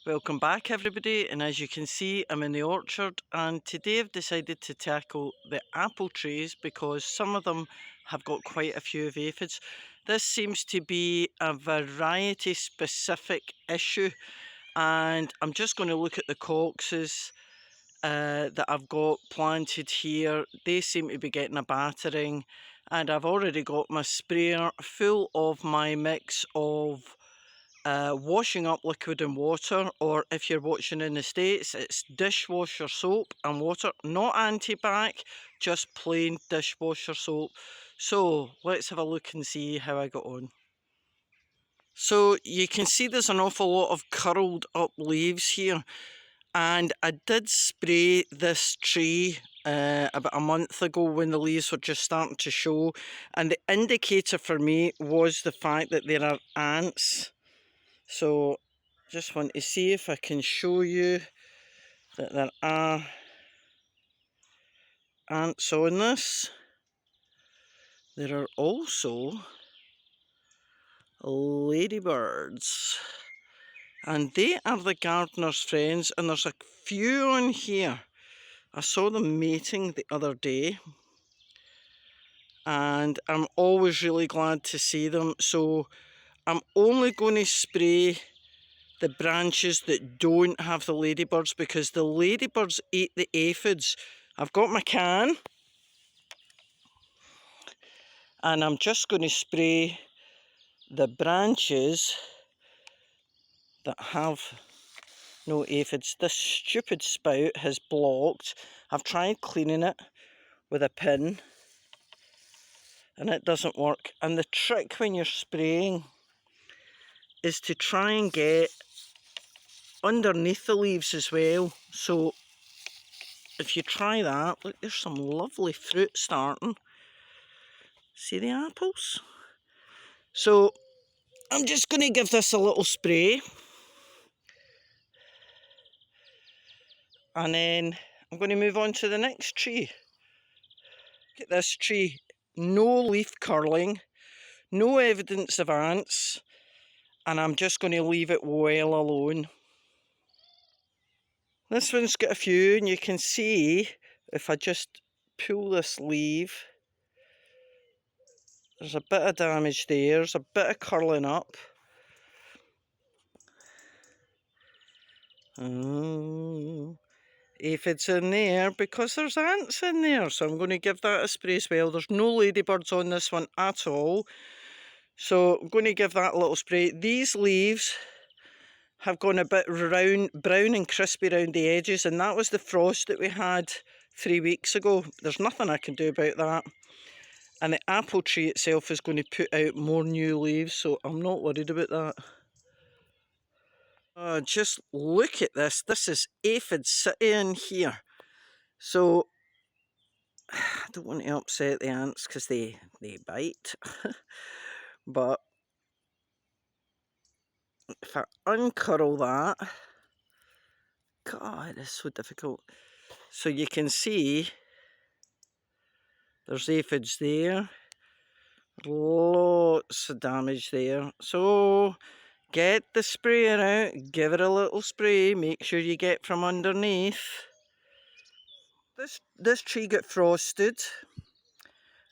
Welcome back everybody, and as you can see I'm in the orchard, and today I've decided to tackle the apple trees because some of them have got quite a few of aphids. This seems to be a variety specific issue, and I'm just going to look at the cocces that I've got planted here. They seem to be getting a battering, and I've already got my sprayer full of my mix of washing up liquid and water, or if you're watching in the States, it's dishwasher soap and water, not anti-bac, just plain dishwasher soap. So let's have a look and see how I got on. So you can see there's an awful lot of curled up leaves here, and I did spray this tree about a month ago when the leaves were just starting to show, and the indicator for me was the fact that there are ants. So just want to see if I can show you that there are ants on this. There are also ladybirds, and they are the gardener's friends, and there's a few on here. I saw them mating the other day, and I'm always really glad to see them. So I'm only going to spray the branches that don't have the ladybirds, because the ladybirds eat the aphids. I've got my can, and I'm just going to spray the branches that have no aphids. This stupid spout has blocked. I've tried cleaning it with a pin and it doesn't work. And the trick when you're spraying is to try and get underneath the leaves as well. So if you try that, look, there's some lovely fruit starting. See the apples? So I'm just going to give this a little spray, and then I'm going to move on to the next tree. Look at this tree. No leaf curling, no evidence of ants, and I'm just going to leave it well alone. This one's got a few, and you can see if I just pull this leaf, there's a bit of damage there, there's a bit of curling up. Aphids in there because there's ants in there, so I'm going to give that a spray as well. There's no ladybirds on this one at all, so I'm going to give that a little spray. These leaves have gone a bit brown and crispy around the edges, and that was the frost that we had 3 weeks ago. There's nothing I can do about that. And the apple tree itself is going to put out more new leaves, so I'm not worried about that. Just look at this. This is aphid city in here. So I don't want to upset the ants because they bite. But if I uncurl that, God, it's so difficult. So you can see there's aphids there. Lots of damage there. So get the sprayer out, give it a little spray, make sure you get from underneath. This tree got frosted,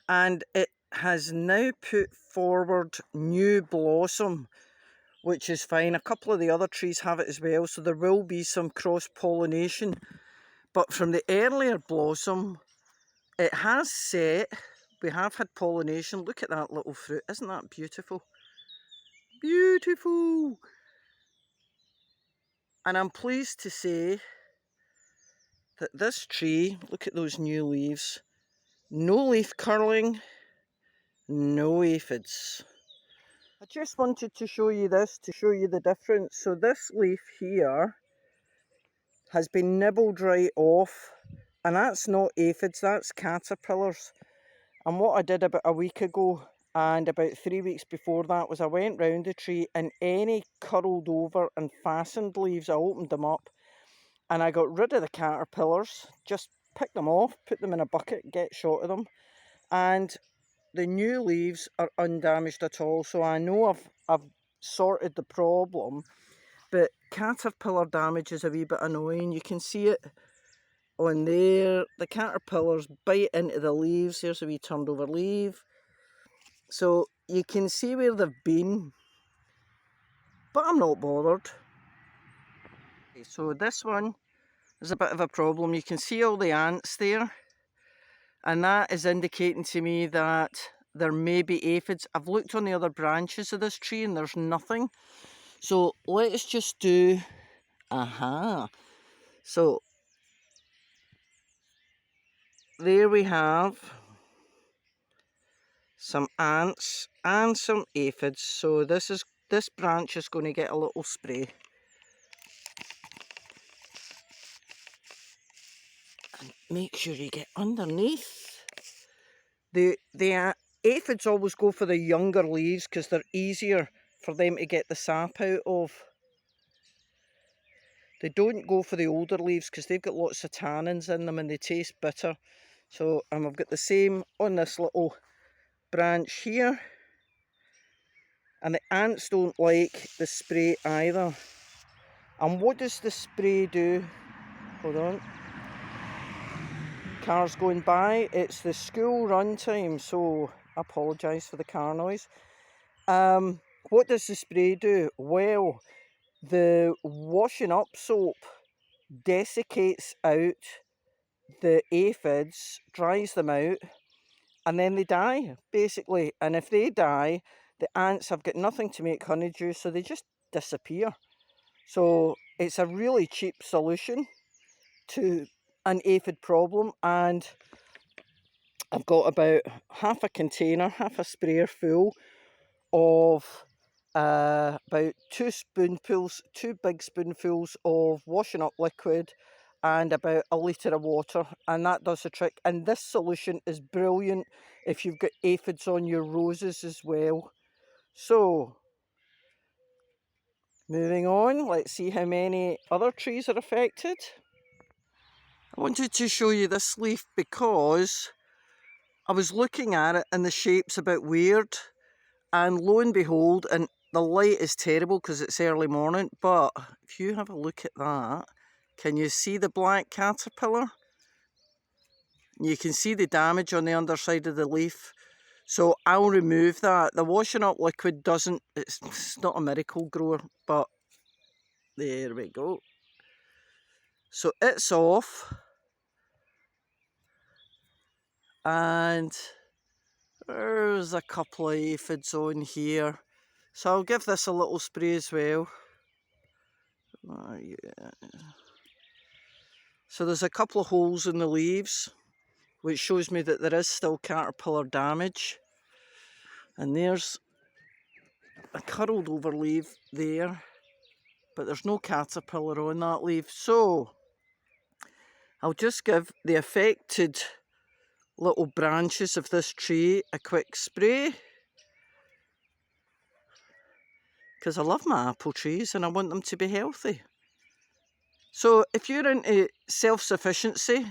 and it has now put forward new blossom, which is fine. A couple of the other trees have it as well, so there will be some cross-pollination. But from the earlier blossom, it has set. We have had pollination. Look at that little fruit. Isn't that beautiful? Beautiful! And I'm pleased to say that this tree, look at those new leaves. No leaf curling, no aphids. I just wanted to show you this to show you the difference. So this leaf here has been nibbled right off, and that's not aphids, that's caterpillars. And what I did about a week ago and about 3 weeks before that was I went round the tree, and any curled over and fastened leaves, I opened them up and I got rid of the caterpillars, just picked them off, put them in a bucket, get shot of them, and the new leaves are undamaged at all. So I know I've sorted the problem, but caterpillar damage is a wee bit annoying. You can see it on there. The caterpillars bite into the leaves. There's a wee turned over leaf. So you can see where they've been, but I'm not bothered. Okay, so this one is a bit of a problem. You can see all the ants there, and that is indicating to me that there may be aphids. I've looked on the other branches of this tree and there's nothing. So let's just do, so there we have some ants and some aphids. So this branch is going to get a little spray. And make sure you get underneath. The aphids always go for the younger leaves because they're easier for them to get the sap out of. They don't go for the older leaves because they've got lots of tannins in them and they taste bitter. So, and I've got the same on this little branch here. And the ants don't like the spray either. And what does the spray do? Hold on. Cars going by. It's the school run time, so I apologise for the car noise. What does the spray do? Well, the washing up soap desiccates out the aphids, dries them out, and then they die, basically. And if they die, the ants have got nothing to make honeydew, so they just disappear. So it's a really cheap solution to an aphid problem, and I've got about half a container, half a sprayer full of about two big spoonfuls of washing up liquid and about a litre of water, and that does the trick. And this solution is brilliant if you've got aphids on your roses as well. So moving on, let's see how many other trees are affected. I wanted to show you this leaf because I was looking at it and the shape's a bit weird, and lo and behold, and the light is terrible because it's early morning, but if you have a look at that, can you see the black caterpillar? You can see the damage on the underside of the leaf. So I'll remove that. The washing up liquid doesn't, it's not a miracle grower, but there we go. So it's off. And there's a couple of aphids on here. So I'll give this a little spray as well. Oh, yeah. So there's a couple of holes in the leaves, which shows me that there is still caterpillar damage. And there's a curled over leaf there, but there's no caterpillar on that leaf. So I'll just give the affected little branches of this tree a quick spray, because I love my apple trees and I want them to be healthy. So if you're into self-sufficiency,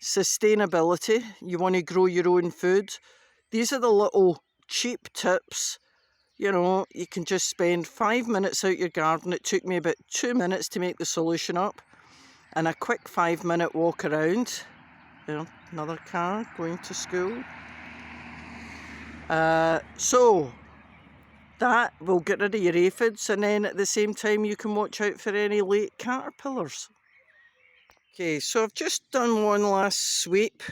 sustainability, you want to grow your own food, these are the little cheap tips. You know, you can just spend 5 minutes out your garden. It took me about 2 minutes to make the solution up, and a quick 5-minute walk around. You know, another car going to school. So that will get rid of your aphids, and then at the same time you can watch out for any late caterpillars. Okay, so I've just done one last sweep,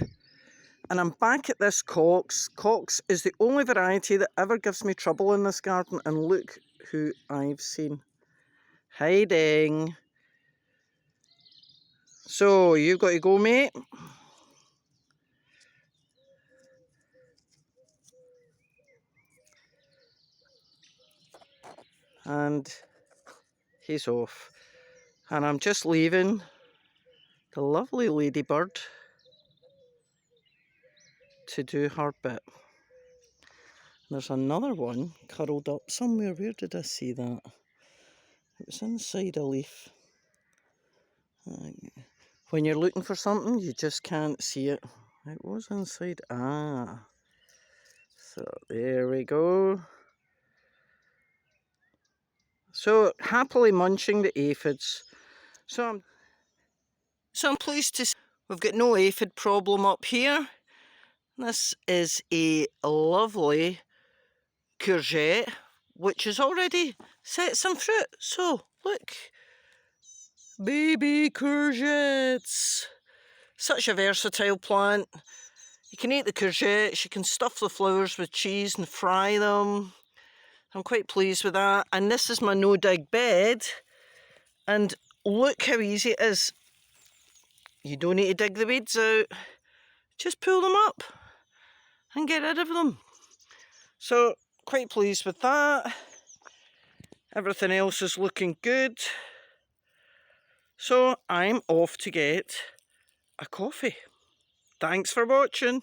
and I'm back at this Cox. Cox is the only variety that ever gives me trouble in this garden, and look who I've seen hiding. So you've got to go, mate. And he's off. And I'm just leaving the lovely ladybird to do her bit. There's another one curled up somewhere. Where did I see that? It was inside a leaf. When you're looking for something, you just can't see it. It was inside. Ah. So there we go. So happily munching the aphids. So I'm pleased to see we've got no aphid problem up here. This is a lovely courgette which has already set some fruit. So look, baby courgettes. Such a versatile plant. You can eat the courgettes, you can stuff the flowers with cheese and fry them. I'm quite pleased with that. And this is my no-dig bed. And look how easy it is. You don't need to dig the weeds out. Just pull them up and get rid of them. So, quite pleased with that. Everything else is looking good. So, I'm off to get a coffee. Thanks for watching.